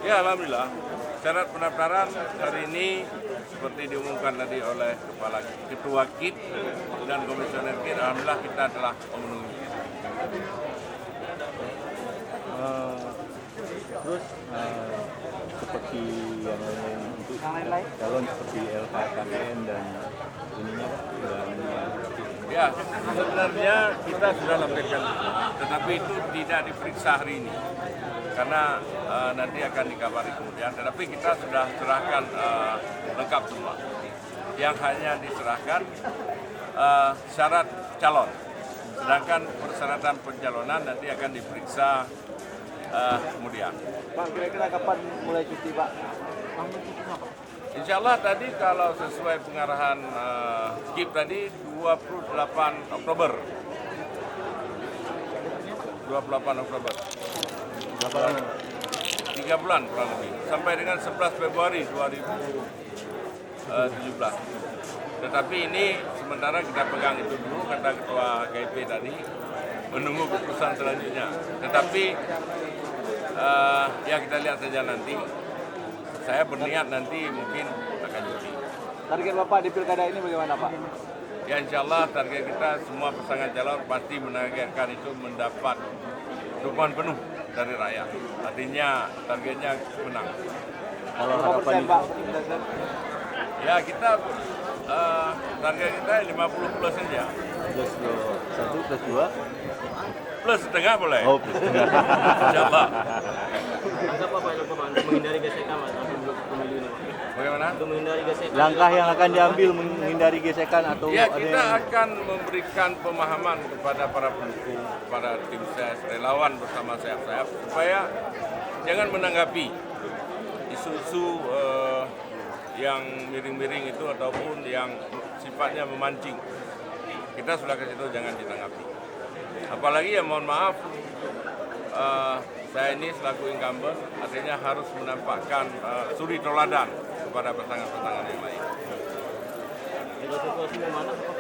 Ya, alhamdulillah. Syarat pendaftaran hari ini seperti diumumkan tadi oleh Ketua KIT dan Komisioner KIT, alhamdulillah kita telah memenuhi. Terus seperti yang lain untuk calon seperti LHKPN dan ininya Pak, dan Ya, sebenarnya kita sudah lampirkan, tetapi itu tidak diperiksa hari ini karena nanti akan dikabari kemudian. Tetapi kita sudah serahkan lengkap semua. Yang hanya diserahkan syarat calon, sedangkan persyaratan pencalonan nanti akan diperiksa kemudian. Pak, kira-kira kapan mulai cuti, Pak? Insya Allah tadi kalau sesuai pengarahan KIP tadi 28 Oktober. 28 Oktober. berapa lama? 3 bulan kurang lebih. Sampai dengan 11 Februari 2017. Tetapi ini sementara kita pegang itu dulu, kata Ketua KIP tadi, menunggu keputusan selanjutnya. Tetapi ya kita lihat saja nanti. Saya berniat nanti mungkin akan cuti. Target Bapak di pilkada ini bagaimana, Pak? Ya insya Allah target kita semua pasangan calon pasti menargetkan itu mendapat dukungan penuh dari rakyat. Artinya targetnya menang. Kalau Berapa harapan persen, Pak? Ya kita target kita 50 plus saja. plus 1 plus 2. Plus setengah boleh. Oh, plus setengah. Insya Allah. Apa Pak untuk menghindari gesekan Mas untuk pemilu ini? Bagaimana? Untuk menghindari gesekan. Langkah yang akan diambil menghindari gesekan atau Ya ada kita yang akan memberikan pemahaman kepada para pendukung, kepada tim ses, relawan bersama sayap-sayap supaya jangan menanggapi isu-isu yang miring-miring itu ataupun yang sifatnya memancing. Kita sudah kasih tahu jangan ditanggapi. Apalagi ya mohon maaf, saya ini selaku incumbent artinya harus menampakkan suri toladan kepada pasangan-pasangan yang lain. Jika situasi memanas, apakah